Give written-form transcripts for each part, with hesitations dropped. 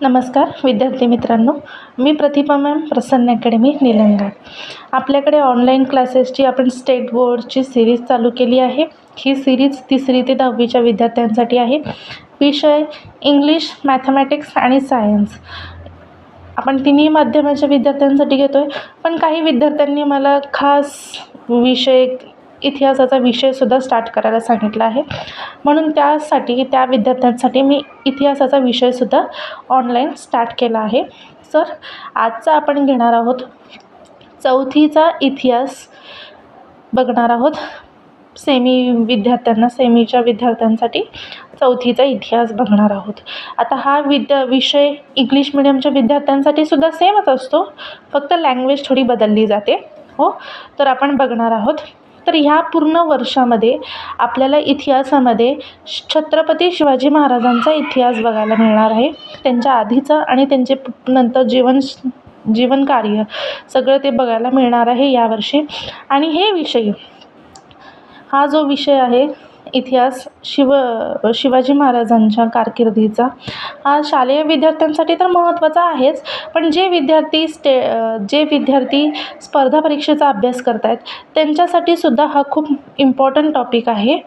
नमस्कार विद्यार्थी मित्रांनो, मी प्रतिभा मॅम, प्रसन्न अकॅडमी निलंगा. आपल्याकडे ऑनलाईन क्लासेसची आपण स्टेट बोर्डची सिरीज चालू केली आहे. ही सिरीज 3री ते 10वीच्या विद्यार्थ्यांसाठी आहे. विषय इंग्लिश, मॅथमॅटिक्स आणि सायन्स. आपण तिन्ही माध्यमाच्या विद्यार्थ्यांसाठी घेतो आहे. पण काही विद्यार्थ्यांनी मला खास विषय इतिहासाचा विषयसुद्धा स्टार्ट करायला सांगितला आहे. म्हणून त्या विद्यार्थ्यांसाठी मी इतिहासाचा विषयसुद्धा ऑनलाईन स्टार्ट केला आहे. सर, आजचा आपण घेणार आहोत 4थीचा इतिहास बघणार आहोत. सेमीच्या विद्यार्थ्यांसाठी 4थीचा इतिहास बघणार आहोत. आता हा विषय इंग्लिश मिडियमच्या विद्यार्थ्यांसाठी सुद्धा सेमच असतो, फक्त लँग्वेज थोडी बदलली जाते. हो, तर आपण बघणार आहोत. तर ह्या पूर्ण वर्षामध्ये आपल्याला इतिहासामध्ये छत्रपती शिवाजी महाराजांचा इतिहास बघायला मिळणार आहे. त्यांच्या आधीचं आणि त्यांचे नंतर जीवन कार्य सगळं ते बघायला मिळणार आहे यावर्षी. आणि हा जो विषय आहे इतिहास शिवाजी महाराजांच्या कारकिर्दीचा, हा शालेय विद्यार्थ्यांसाठी तर महत्त्वाचा आहेच. पण जे विद्यार्थी स्पर्धा परीक्षेचा अभ्यास करत आहेत त्यांच्यासाठी सुद्धा हा खूप इम्पॉर्टंट टॉपिक आहे.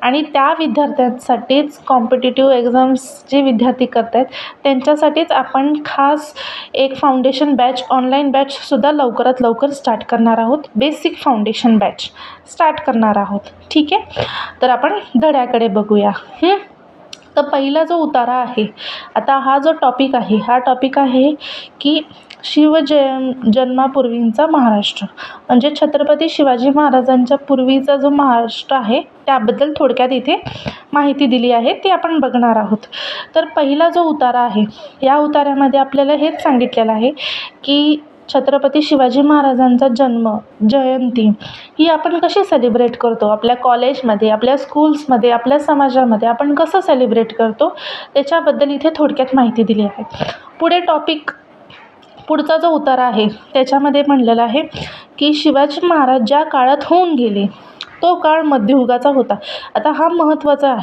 आणि त्या विद्यार्थ्यांसाठीच कॉम्पिटिटिव्ह एक्झाम्स जे विद्यार्थी करत आहेत त्यांच्यासाठीच आपण खास एक फाउंडेशन बॅच, ऑनलाईन बॅचसुद्धा लवकरात लवकर स्टार्ट करणार आहोत. बेसिक फाउंडेशन बॅच स्टार्ट करणार आहोत. ठीक आहे, तर आपण धड्याकडे बघूया. तर पहिला जो उतारा आहे, आता हा जो टॉपिक आहे, हा टॉपिक आहे की जन्मापूर्वींचा महाराष्ट्र, म्हणजे छत्रपती शिवाजी महाराजांच्या पूर्वीचा जो महाराष्ट्र आहे त्याबद्दल थोडक्यात इथे माहिती दिली आहे, ती आपण बघणार आहोत. तर पहिला जो उतारा आहे, या उतार्यामध्ये आपल्याला हेच सांगितलेलं आहे की छत्रपती शिवाजी महाराजांचा जयंती ही आपण कशी सेलिब्रेट करतो, आपल्या कॉलेजमध्ये, आपल्या स्कूल्समध्ये, आपल्या समाजामध्ये आपण कसं सेलिब्रेट करतो त्याच्याबद्दल इथे थोडक्यात माहिती दिली आहे. पुढचा जो उतारा आहे त्याच्यामध्ये म्हणलेला आहे की शिवाजी महाराज ज्या काळात होऊन गेले तो काळ मध्ययुगाचा होता. आता हा महत्त्वाचा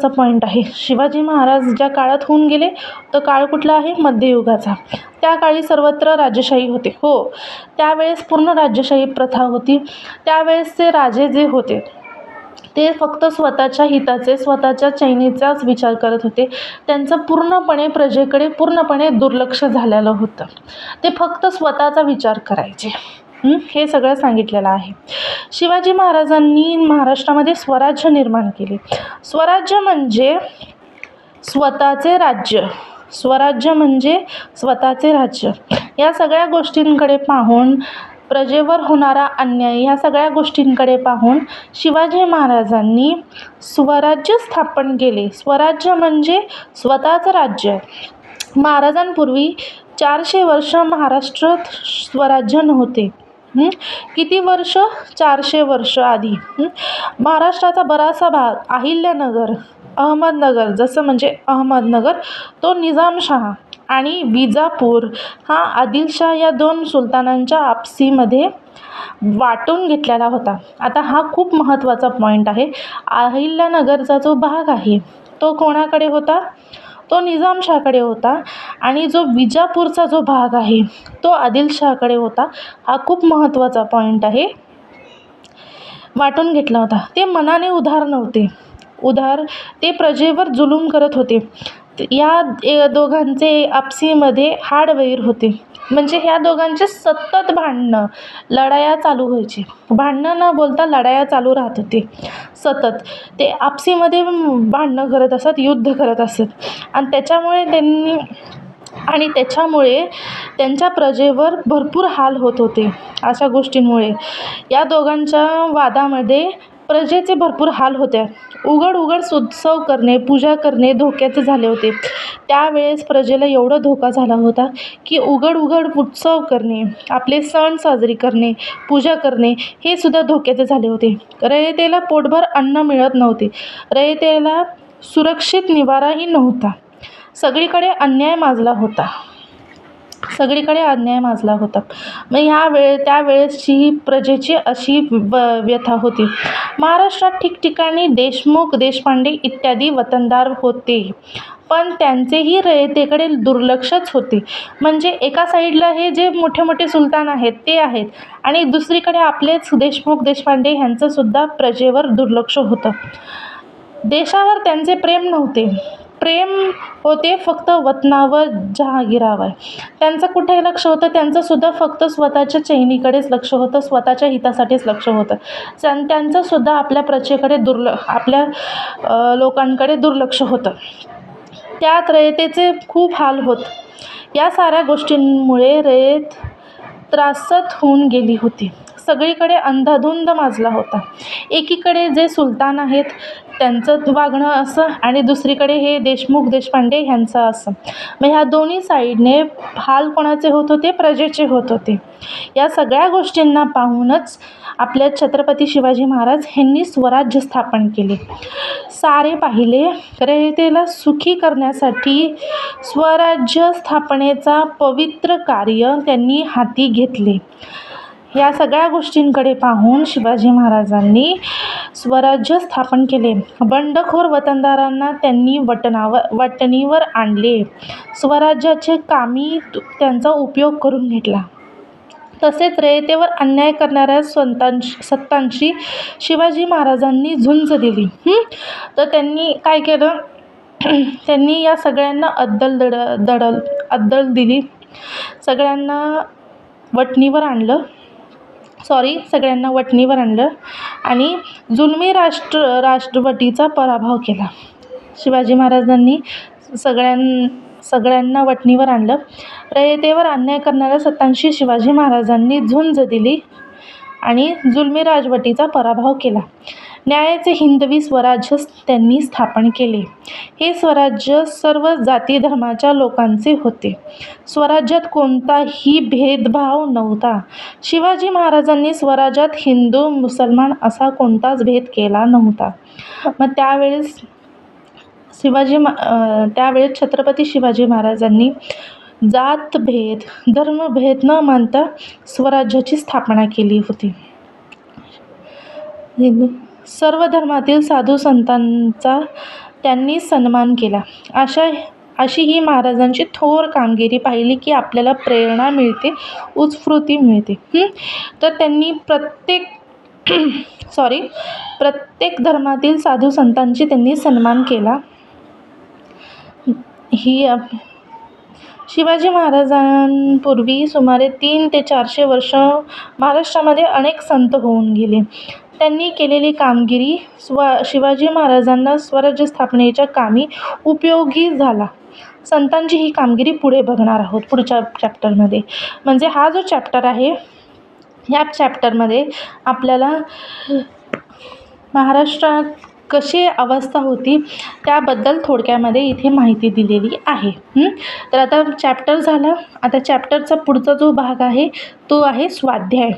पॉईंट आहे. शिवाजी महाराज ज्या काळात होऊन गेले तो काळ कुठला आहे? मध्ययुगाचा. त्या काळी सर्वत्र राजेशाही होते. हो, त्यावेळेस पूर्ण राजेशाही प्रथा होती. त्यावेळेसचे राजे जे होते ते फक्त स्वतःच्या हिताचे, स्वतःच्या चैनीचाच विचार करत होते. त्यांचं पूर्णपणे प्रजेकडे पूर्णपणे दुर्लक्ष झालेलं होतं. ते फक्त स्वतःचा विचार करायचे. हे सगळं सांगितलेलं आहे. शिवाजी महाराजांनी महाराष्ट्रामध्ये स्वराज्य निर्माण केले. स्वराज्य म्हणजे स्वतःचे राज्य. स्वराज्य म्हणजे स्वतःचे राज्य. या सगळ्या गोष्टींकडे पाहून, प्रजेवर होणारा अन्याय या सगळ्या गोष्टींकडे पाहून शिवाजी महाराजांनी स्वराज्य स्थापन केले. स्वराज्य म्हणजे स्वतःचं राज्य. महाराजांपूर्वी 400 वर्ष महाराष्ट्रात स्वराज्य नव्हते. किती वर्ष? 400 वर्ष आधी महाराष्ट्राचा बराचसा भाग, अहिल्यानगर, अहमदनगर, जसं म्हणजे अहमदनगर, तो निजामशाह आणि विजापूर हा आदिलशाह या 2 सुलतानांच्या आपसीमध्ये वाटून घेतलेला होता. आता हा खूप महत्त्वाचा पॉईंट आहे. अहिल्यानगरचा जो भाग आहे तो कोणाकडे होता? तो निजामशाहकडे होता. आणि जो विजापूरचा जो भाग आहे तो आदिलशाहकडे होता. हा खूप महत्त्वाचा पॉईंट आहे. वाटून घेतला होता. ते मनाने उदार नव्हते. ते प्रजेवर जुलूम करत होते. या दोघांचे आपसीमध्ये हाडवैर होते. म्हणजे ह्या दोघांचे सतत लढाया चालू व्हायची. भांडणं न बोलता लढाया चालू राहत होते सतत. ते आपसीमध्ये भांडणं करत असत, युद्ध करत असत. आणि त्याच्यामुळे त्यांच्या प्रजेवर भरपूर हाल होत होते. अशा गोष्टींमुळे या दोघांच्या वादामध्ये प्रजेचे भरपूर हाल होते. उघड उत्सव करणे, पूजा करणे धोक्याचे झाले होते. त्यावेळेस प्रजेला एवढा धोका झाला होता की उघड उत्सव करणे, आपले सण साजरे करणे, पूजा करणे हे सुद्धा धोक्याचे झाले होते. रयतेला पोटभर अन्न मिळत नव्हते. रयतेला सुरक्षित निवाराही नव्हता. सगळीकडे अन्याय माजला होता. सगळीकडे अन्याय माजला होता. मग त्यावेळेसची प्रजेची अशी व्यथा होती. महाराष्ट्रात ठिकठिकाणी देशमुख, देशपांडे इत्यादी वतनदार होते, पण त्यांचेही रयतेकडे दुर्लक्षच होते. म्हणजे एका साईडला हे जे मोठे मोठे सुलतान आहेत ते आहेत, आणि दुसरीकडे आपलेच देशमुख, देशपांडे ह्यांचंसुद्धा प्रजेवर दुर्लक्ष होतं. देशावर त्यांचे प्रेम नव्हते. प्रेम होते फक्त वतनावर, जहागीरावर. त्यांचं कुठे लक्ष होतं? त्यांचंसुद्धा फक्त स्वतःच्या चैनीकडेच लक्ष होतं, स्वतःच्या हितासाठीच लक्ष होतं. त्यांचंसुद्धा आपल्या प्रजेकडे आपल्या लोकांकडे दुर्लक्ष होतं. त्यात रयतेचे खूप हाल होत. या साऱ्या गोष्टींमुळे रयत त्रासत होऊन गेली होती. सगळीकडे अंधाधुंद माजला होता. एकीकडे जे सुलतान आहेत त्यांचं वागणं असं, आणि दुसरीकडे हे देशमुख, देशपांडे ह्यांचं असं. मग ह्या दोन्ही साईडने हाल कोणाचे होत होते? प्रजेचे होत होते. या सगळ्या गोष्टींना पाहूनच आपल्या छत्रपती शिवाजी महाराज ह्यांनी स्वराज्य स्थापन केले. सारे पाहिले, रयतेला सुखी करण्यासाठी स्वराज्य स्थापनेचा पवित्र कार्य त्यांनी हाती घेतले. या सगळ्या गोष्टींकडे पाहून शिवाजी महाराजांनी स्वराज्य स्थापन केले. बंडखोर वतनदारांना त्यांनी वटणीवर आणले. स्वराज्याचे कामी त्यांचा उपयोग करून घेतला. तसेच रयतेवर अन्याय करणाऱ्या सत्तांशी शिवाजी महाराजांनी झुंज दिली. तर त्यांनी काय केलं? त्यांनी या सगळ्यांना अद्दल दिली. सगळ्यांना वटणीवर आणलं आणि जुलमी राष्ट्रवटीचा पराभव केला. शिवाजी महाराजांनी सगळ्यांना वटणीवर आणलं. रयतेवर अन्याय करणाऱ्या सत्तांशी शिवाजी महाराजांनी झुंज दिली आणि जुलमी राजवटीचा पराभव केला. न्यायाचे हिंदवी स्वराज्य त्यांनी स्थापन केले. हे स्वराज्य सर्व जाती धर्माच्या लोकांचे होते. स्वराज्यात कोणताही भेदभाव नव्हता. शिवाजी महाराजांनी स्वराज्यात हिंदू, मुसलमान असा कोणताच भेद केला नव्हता. मग त्यावेळेस छत्रपती शिवाजी महाराजांनी जातभेद, धर्मभेद न मानता स्वराज्याची स्थापना केली होती. सर्व धर्मातील साधू संतांचा त्यांनी सन्मान केला. अशी ही महाराजांची थोर कामगिरी पाहिली की आपल्याला प्रेरणा मिळते, उत्स्फूर्ती मिळते. तर त्यांनी प्रत्येक धर्मातील साधू संतांची त्यांनी सन्मान केला. शिवाजी महाराजांपूर्वी सुमारे 300 ते 400 वर्ष महाराष्ट्रामध्ये अनेक संत होऊन गेले. त्यांनी केलेली कामगिरी शिवाजी महाराजांना स्वराज्य स्थापनेच्या कामी उपयोगी झाला. संतांची ही कामगिरी पुढे बघणार आहोत पुढच्या चॅप्टरमध्ये. म्हणजे हा जो चॅप्टर आहे, ह्या चॅप्टरमध्ये आपल्याला महाराष्ट्रात कशी अवस्था होती त्याबद्दल थोडक्यामध्ये इथे माहिती दिलेली आहे. तर आता चॅप्टर झालं. आता चॅप्टरचा पुढचा जो भाग आहे तो आहे स्वाध्याय.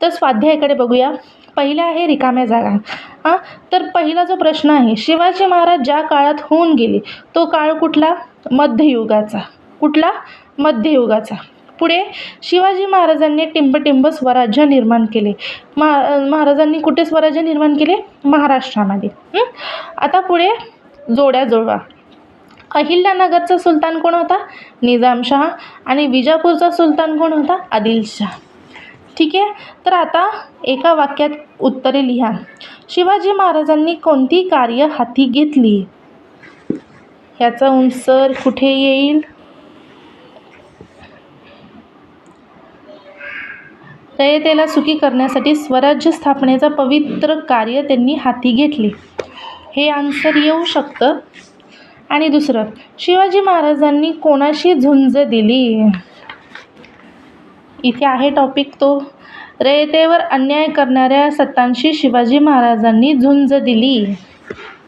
तर स्वाध्यायाकडे बघूया. पहिला आहे रिकाम्या जागा. तर पहिला जो प्रश्न आहे, शिवाजी महाराज ज्या काळात होऊन गेले तो काळ कुठला? मध्ययुगाचा. कुठला? मध्ययुगाचा. पुढे शिवाजी महाराजांनी टिंबटिंब स्वराज्य निर्माण केले. महाराजांनी कुठे स्वराज्य निर्माण केले? महाराष्ट्रामध्ये. आता पुढे जोड्या जुळवा. अहिल्यानगरचा सुलतान कोण होता? निजामशाह. आणि विजापूरचा सुलतान कोण होता? आदिलशाह. ठीक आहे. तर आता एका वाक्यात उत्तरे लिहा. शिवाजी महाराजांनी कोणती कार्य हाती घेतली? ह्याचा उत्तर कुठे येईल? रयतेला सुखी करण्यासाठी स्वराज्य स्थापनेचा पवित्र कार्य त्यांनी हाती घेतले. हे आन्सर येऊ शकतं. आणि दुसरं, शिवाजी महाराजांनी कोणाशी झुंज दिली? इथे आहे टॉपिक तो. रयतेवर अन्याय करणाऱ्या सत्तांशी शिवाजी महाराजांनी झुंज दिली.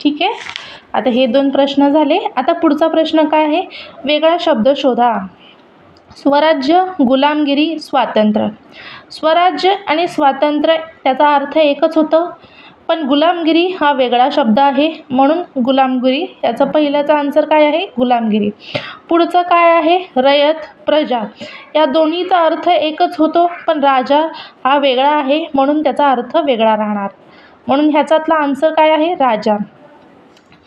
ठीक आहे. आता हे 2 प्रश्न झाले. आता पुढचा प्रश्न काय आहे? वेगळा शब्द शोधा. स्वराज्य, गुलामगिरी, स्वातंत्र्य. स्वराज्य आणि स्वातंत्र्य त्याचा अर्थ एकच होतं. पण गुलामगिरी हा वेगळा शब्द आहे, म्हणून गुलामगिरी याचा पहिल्याचा आन्सर काय आहे? गुलामगिरी. पुढचं काय आहे? रयत, प्रजा. या दोन्हीचा अर्थ एकच होतो, पण राजा हा वेगळा आहे, म्हणून त्याचा अर्थ वेगळा राहणार. म्हणून ह्याच्यातला आन्सर काय आहे? राजा.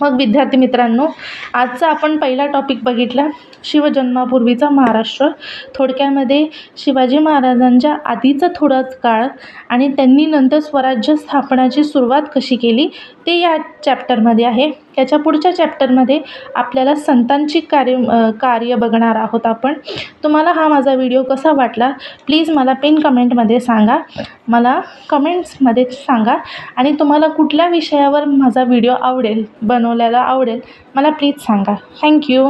मग विद्यार्थी मित्रांनो, आजचा आपण पहिला टॉपिक बघितला शिवजन्मापूर्वीचा महाराष्ट्र. थोडक्यामध्ये शिवाजी महाराजांच्या आधीचा थोडाच काळ आणि त्यांनी नंतर स्वराज्य स्थापनाची सुरुवात कशी केली ते या चॅप्टरमध्ये आहे. त्याच्या पुढच्या चॅप्टरमध्ये आपल्याला संतांची कार्य बघणार आहोत आपण. तुम्हाला हा माझा व्हिडिओ कसा वाटला प्लीज मला पिन कमेंटमध्ये सांगा. मला कमेंट्समध्ये सांगा आणि तुम्हाला कुठल्या विषयावर माझा व्हिडिओ बनवलेला आवडेल मला प्लीज सांगा. थँक्यू.